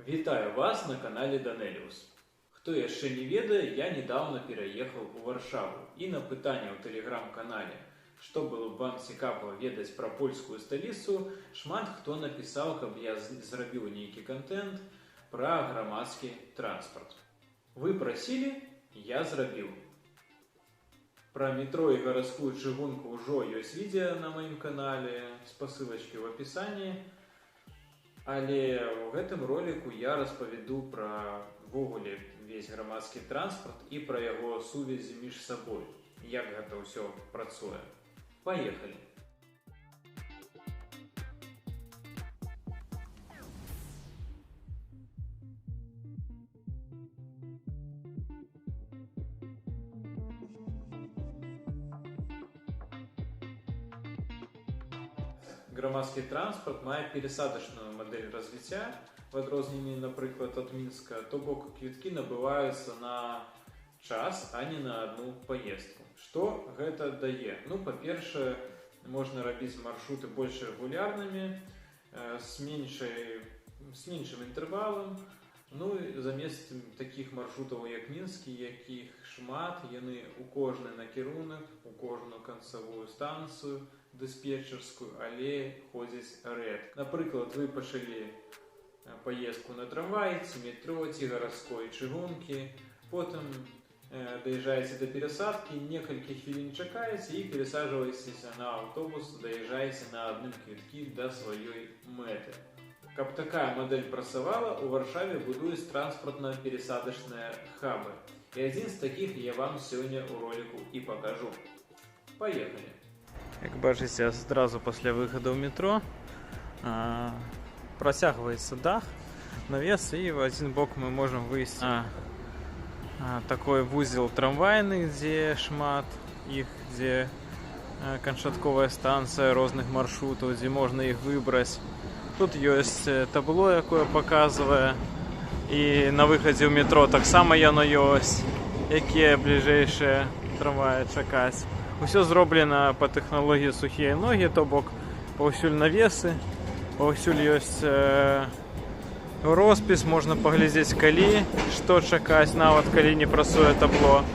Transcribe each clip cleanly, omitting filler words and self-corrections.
Вітаю вас на канале Данелиус. Хто яшчэ не ведае, я недавно пераехаў у Варшаву. І на пытанне ў тэлеграм-канале, што было б вам цікава ведаць пра польскую сталіцу, шмат хто напісаў, каб я зрабіў нейкі контент пра грамадскі транспарт. Вы прасілі, я зрабіў. Пра метро і гарадскую чыгунку ўжо ёсць відео на маім канале, спасылачкі ў апісанні. Але ў гэтым роліку я распавяду пра ввогуле весь грамадскі транспарт і пра яго сувязі між сабой. Як гэта ўсё працуе. Паехалі! Грамадскі транспарт мае перасадачную мадэль развіцця, в адрозненні, напрыклад, ад Мінска, то бок квіткі набываюцца на час, а не на одну паездку. Што гэта дае? Ну, па-першае, можна рабіць маршруты больш рэгулярнымі, з меншым інтэрвалам. Ну, і замест такіх маршрутаў, як мінскі, якіх шмат, яны ў кожны накірунак, у кожную канцавую станцыю, дыспетчерскую, але ходзяць рэдка. Напрыклад, вы пачалі паездку на трамваі, ці метро, ці гарадской чыгункі, потым даязджаеце да перасадкі, некалькі хвілін чакаеце і перасаджваецеся на аўтобус, даязджаеце на адным квіткі да сваёй мэты. Каб такая мадэль працавала, у Варшаве будуюць транспартна-перасадачныя хабы. І адзін з такіх я вам сёння ў роліку і пакажу. Паехалі! Як бачыце, адразу пасля выхаду ў метро працягваецца дах, навес, і в адзін бок мы можам выйсці на такой вузел трамвайны, дзе шмат іх, дзе канчатковая станцыя розных маршрутаў, дзе можна іх выбраць. Тут ёсць табло, якое паказвае, і на выхадзе ў метро таксама яно ёсць, якія бліжэйшыя трамваі чакаць. Усё зроблена па тэхналогіі сухія ногі, то бок паўсюль навесы, паўсюль ёсць роспіс, можна паглядзець калі, што чакаць, нават калі не працуе табло.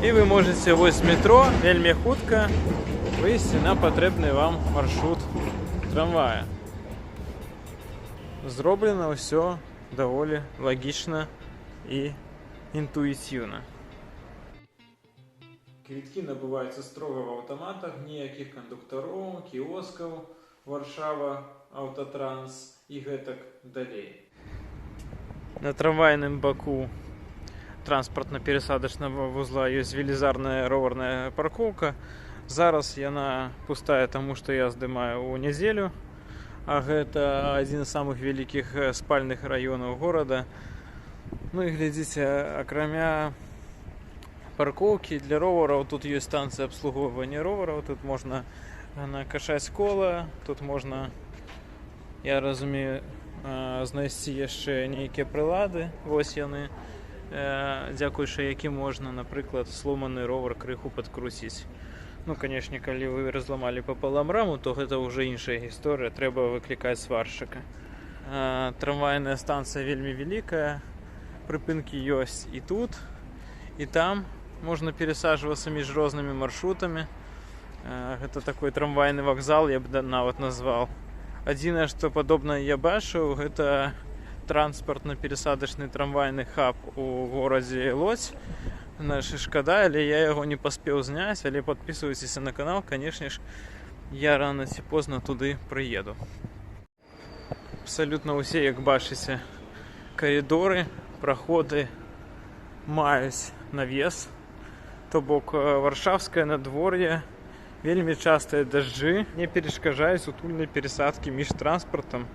І вы можаце вось з метро вельмі хутка выйсці на патрэбны вам маршрут трамвая. Зроблена ўсё даволі лагічна і інтуітыўна. Квіткі набываюцца строга в аўтаматах, ніякіх кандуктароў, кіоскаў, Варшава, Аўтатранс і гэтак далей. На трамвайным баку транспартна-перасадачнага вузла ёсць велізарная роварная паркоўка. Зараз яна пустая, таму што я здымаю ў нядзелю, а гэта адзін з самых вялікіх спальных раёнаў горада. Ну і глядзіце, акрамя паркоўкі для ровараў, тут ёсць станцыя абслугоўвання ровараў, тут можна накачаць кола, тут можна, я разумею, знайсці яшчэ нейкія прылады, вось яны, дзякуючы якім можна, напрыклад, сломаны ровар крыху падкруціць. Ну, канешне, калі вы разламалі папалам раму, то гэта ўжо іншая гісторыя, трэба выклікаць сваршчыка. Трамвайная станцыя вельмі вялікая, прыпынкі ёсць і тут, і там. Можна перасаджвацца між рознымі маршрутамі. Гэта такой трамвайны вакзал, я б нават назваў. Адзінае, што падобнае я бачыў, гэта транспартна-перасадачны трамвайны хаб у горадзе Лодзь. Наша шкада, але я яго не паспеў зняць, але падпісвайцеся на канал, канешне ж, я рана ці позна туды прыеду. Абсалютна ўсе, як бачыце, каридоры, праходы маюць навес, то бок варшаўскае надвор'е, вельмі частыя дажджы не перашкаджаюць утульнай перасадкі між транспартам.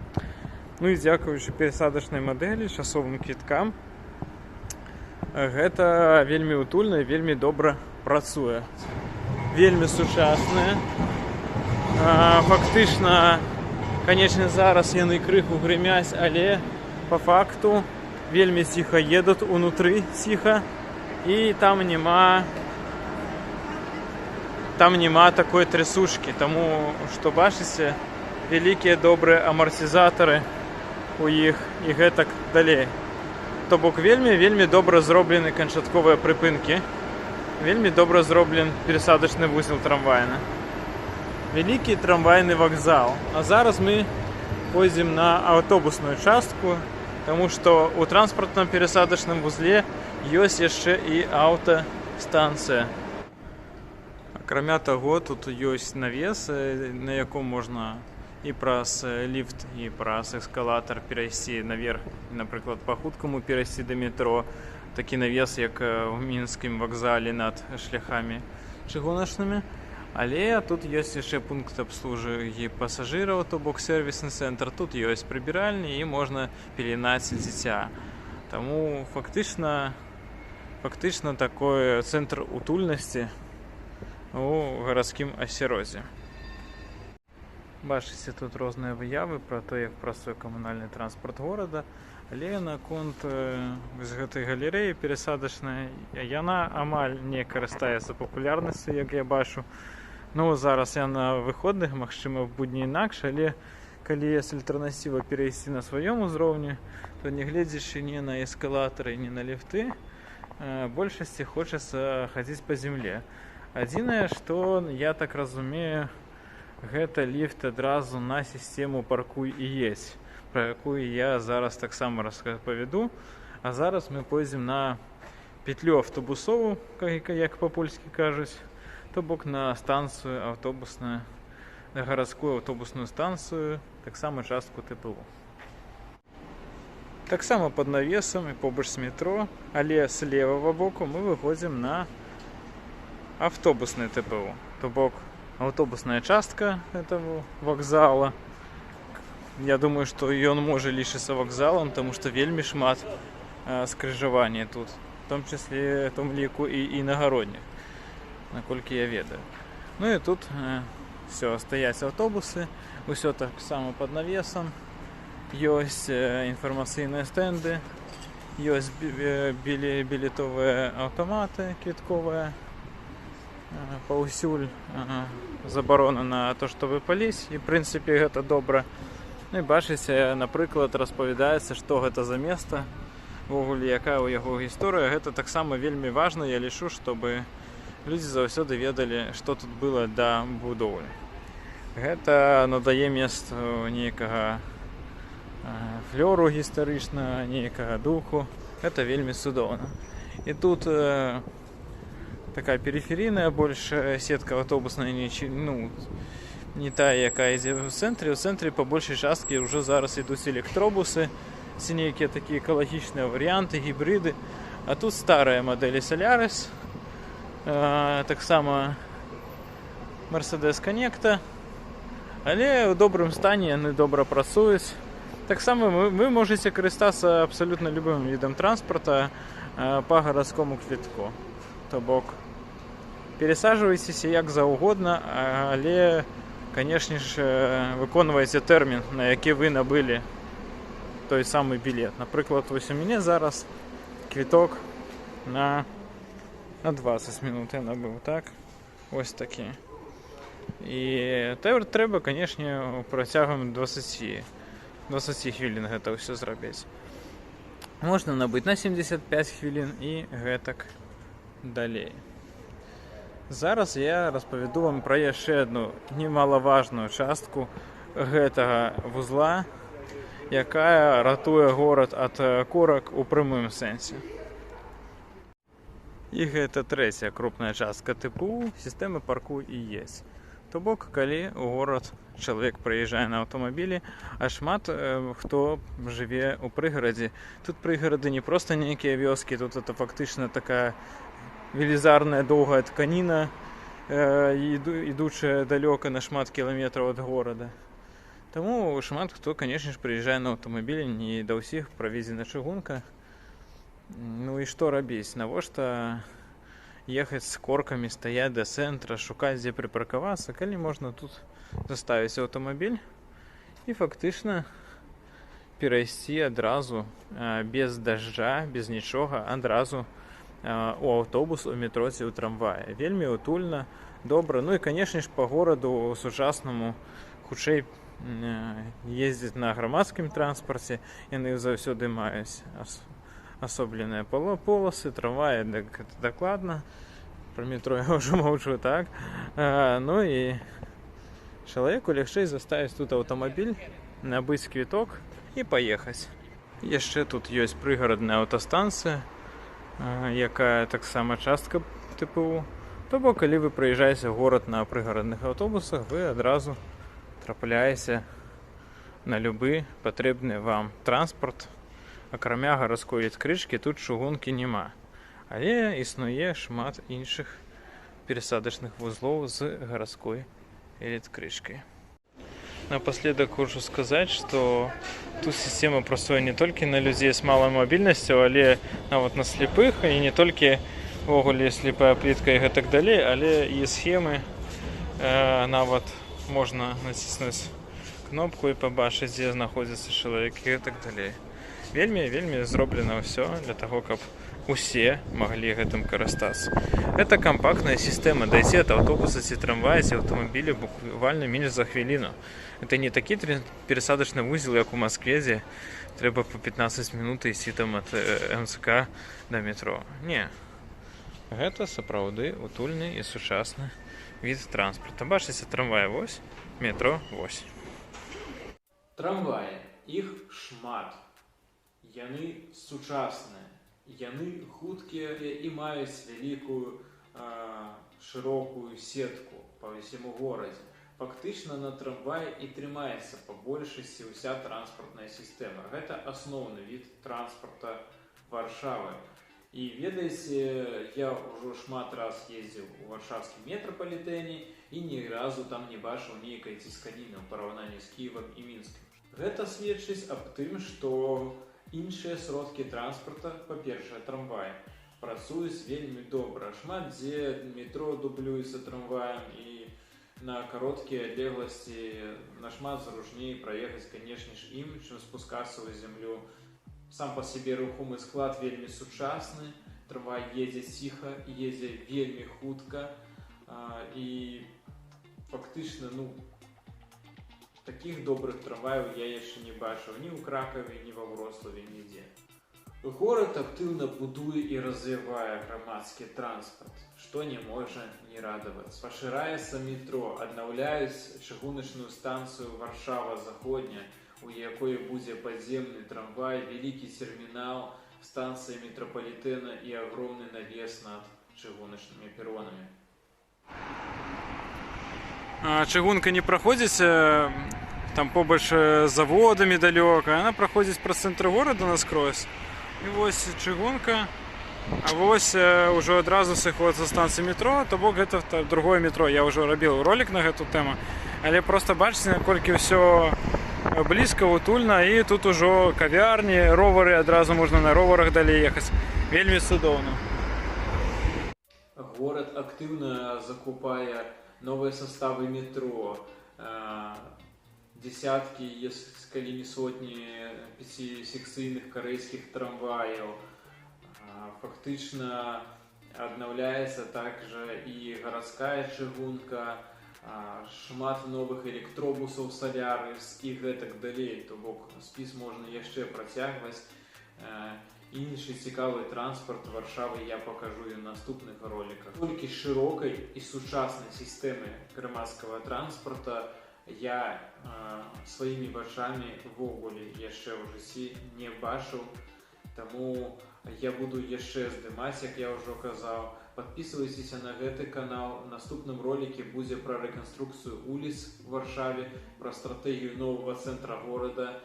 Ну і дзякуючы перасадачнай мадэлі, часовым квіткам, гэта вельмі утульна і вельмі добра працуе. Вельмі сучасная. Фактычна, канечне, зараз яны крыху грымяць, але па факту вельмі ціха едуць, унутры ціха, і там няма такой трясучкі, таму што бачыце, вялікія добрыя амартызатары у іх і гэтак далей. То бок вельмі добра зроблены канчатковыя прыпынкі, вельмі добра зроблен перасадачны вузел трамвайны. Вялікі трамвайны вакзал. А зараз мы пойдзем на аўтобусную частку, таму што ў транспартным перасадачным вузле ёсць яшчэ і аўтастанцыя. Акрамя таго, тут ёсць навес, на яком можна і праз ліфт, і праз эскалатар перайсці наверх, напрыклад, па хуткаму перайсці да метро. Такі навес, як у мінскім вакзале над шляхамі чыгуначнымі. Але тут ёсць яшчэ пункт абслужвання пасажыраў, то бок сервісны цэнтр. Тут ёсць прыбіральні і можна пеленаць дзіця. Таму фактычна такой цэнтр утульнасці у гарадскім асяроддзі. Бачыце, тут розныя выявы пра то, як працуе камунальны транспарт горада. Але наконт гэтай галерэі перасадачнай, яна амаль не карыстаецца папулярнасцю, як я бачу. Ну, зараз я на выходных, магчыма, в будні інакш, але калі ёсць альтэрнатыва перайсці на сваём узроўні, то не гледзячы ні на эскалатары, ні на ліфты, большасці хочацца хадзіць па зямле. Адзінае, што, я так разумею, гэта ліфт адразу на сістэму «Паркуй і едзь», пра якую я зараз таксама распавяду. А зараз мы пойдзем на петлю аўтобусову, як па-польскі кажуць, то бок на станцыю аўтобусную, на гарадскую аўтобусную станцыю, таксама частку ТПУ. Таксама пад навесам і побач з метро, але з левага боку мы выходзім на автобусны ТПУ, то бок аўтобусная частка этого вакзала. Я думаю, што ён можа лічыцца вакзалам, таму што вельмі шмат скрыжавання тут, в том числе том ліку і інагародніх, наколькі я ведаю. Ну і тут все, стаяць аўтобусы, усё так само пад навесам, ёсць інфармацыйныя стэнды, ёсць білетовыя аўтаматы квітковыя, паўсюль забарона на то, што выпаліць, і в прынцыпе гэта добра. Ну і бачыце, напрыклад, распавядаецца, што гэта за место, ввогуле якая ў яго гісторыя. Гэта таксама вельмі важна, я лічу, чтобы людзі заўсёды ведалі, што тут было да будоўлі. Гэта надае месту нейкага флёру гістарычнага, нейкага духу. Гэта вельмі цудоўна. І тут такая периферійная больш сетка аўтобусная, не тая, якая ідзе ў цэнтры. У цэнтры па большай часткі ўжо зараз ідуць электробусы, ці нейкія такія экалагічныя варыянты, гібрыды. А тут старыя мадэлі Solaris, таксама Mercedes Conecta, але ў добрым стане яны добра працуюць. Таксама вы можаце карыстацца абсалютна любым відам транспарта па гарадскому квітку. То бок, пересаджвайцеся як заўгодна, але, канешне ж, выконвайце тэрмін, на які вы набылі той самы білет. Напрыклад, вось у мяне зараз квіток на 20 минут я набыў, так? Ось такі. І трэба, канешне, працягам 20 хвілін гэта ўсё зрабіць. Можна набыць на 75 хвілін і гэтак далей. Зараз я распавяду вам пра яшчэ одну немалаважную частку гэтага вузла, якая ратуе горад ад корак у прямым сэнсе. І гэта трэцяя крупная частка ТПУ сістэмы «Паркуй і едзь». То бок, калі ў горад чалавек прыязджае на аўтамабілі, а шмат хто жыве ў прыгарадзе. Тут прыгарады не проста нейкія вёскі, тут это фактычна такая велізарная доўгая тканіна, ідучая далёка на шмат кіламетраў ад горада. Таму шмат хто, канешне ж, прыязджае на аўтамабілі, не да ўсіх праведзена чыгунка. Ну і што рабіць? Навошта ехаць з коркамі, стаяць да цэнтра, шукаць, дзе прыпаркавацца, калі можна тут заставіць аўтамабіль і фактычна перайсці адразу без дажджа, без нічога, адразу у аўтобус, у метро ці ў трамвае. Вельмі утульна, добра. Ну і, канешне ж, па гораду сучаснаму хутчэй ездзіць на грамадскім транспарце, яны заўсёды маюць асобленыя полосы, трамваі, дакладна. Про метро я ўжо маўчу, так? Ну і чалавеку лягчэй заставіць тут аўтамабіль, набыць квіток і паехаць. Яшчэ тут ёсць прыгарадная аўтастанцыя, якая таксама частка ТПУ. То бок, калі вы прыязджаеце ў горад на прыгарадных аўтобусах, вы адразу трапляеце на любы патрэбны вам транспарт. Акрамя гарадской электрычкі тут чыгункі няма. Але існуе шмат іншых перасадачных вузлоў з гарадской электрычкай. Напоследок хочу сказаць, што тут сістэма працуе не толькі на людзей з малай мабільнасцю, але нават на слепых, і не толькі увогуле слепая плітка і гэтак далей, але і схемы нават можна націснуць кнопку і пабачыць, дзе знаходзіцца чалавек і гэтак далей. Вельмі зроблена ўсё для таго, каб усе маглі гэтым карыстацца. Гэта кампактная сістэма, дайсці ад аўтобуса ці трамвая ці аўтамабіля буквально менш за хвіліну. Гэта не такі перасадачны вузел, як у Маскве, дзе трэба па 15 минут ісці там ад МЦК да метро. Не. Гэта сапраўды утульны і сучасны від транспарта. Бачыце, трамвай вось, метро вось. Трамваі, іх шмат. Яны сучасныя. Яны хуткія і маюць вялікую шырокую сетку па ўсяму горадзе. Фактычна на трамваі і трымаецца па большасці ўся транспартная сістэма. Гэта асноўны від транспарта Варшавы. І ведаеце, я ўжо шмат раз ездзіў у варшавскім метрапалітэне і ні разу там не бачыў нейкай цісканіны ў параўнанні з Кіевам і Мінскім. Гэта сведчыць аб тым, што іншыя сродкі транспарта, па-першае, трамвай, працуюць вельмі добра. Шмат дзе метро дублюецца трамваем і на кароткія адлегласці нашмат зручней праехаць, канешне ж, ім, чым спускацца ў зямлю. Сам па сабе рухомы склад вельмі сучасны, трамвай едзе ціха, едзе вельмі хутка і фактычна, такіх добрых трамваяў я яшчэ не бачыў ні ў Кракаве, ні ва Вроцлаве, нідзе. Горад актыўна будуе і развівае грамадскі транспарт, што не можа не радаваць. Пашыраецца метро, аднаўляюць чыгуначную станцыю Варшава-Заходняя, у якой будзе падземны трамвай, вялікі тэрмінал, станцыя метрапалітэна і агромны навес над чыгуначнымі перонамі. Чыгунка не праходзіць там побач з заводамі далёка, яна праходзіць праз цэнтр горада наскрозь. І вось чыгунка, а вось ўжо адразу сыход са станцыі метро, то бок гэта другое метро. Я ўжо рабіў ролик на гэту тэму, але проста бачыце, наколькі ўсё блізка, утульна, і тут ужо кавярні, ровары, адразу можна на роварах далей ехаць. Вельмі цудоўна. Горад актыўна закупае новыя составы метро, десяткі, калі не сотні 5-секцыйных карэйскіх трамваяў. Фактычна аднаўляецца также і гарадская чыгунка, шмат новых электробусаў Солярис і гэтак далей. То бок спіс можна яшчэ працягваць. Іншы цікавы транспарт Варшавы я пакажу і ў наступных роликах. Толькі шырокай і сучаснай сістэмы грамадскага транспарта я сваімі вачамі ввогуле яшчэ ў жыцці не бачыў. Таму я буду яшчэ здымаць, як я ўжо казаў. Подписывайтеся на гэты канал. В наступным ролике будзе пра рэканструкцыю вуліц у Варшаве, пра стратэгію новага цэнтра горада.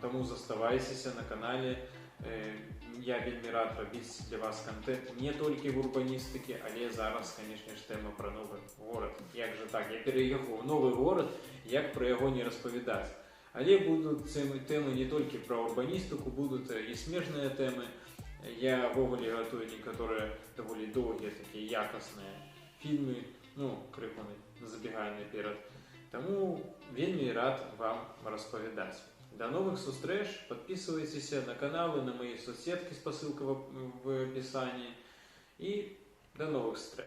Таму заставайцеся на канале. Я вельмі рад рабіць для вас контент не толькі в урбаністыкі, але зараз, конечно ж, тэма пра новы горад. Як жа так? Я пераехаў у новы горад, як пра яго не распавядаць. Але будуць тэмы не толькі пра урбаністыку, будуць і смежныя тэмы. Я ввогуле гатую некаторыя даволі доўгія, такія якасныя фільмы, крыху забегаю наперад. Таму вельмі рад вам распавядаць. До новых встреч, подписывайтесь на каналы, на мои соцсетки, ссылка в описании. И до новых встреч.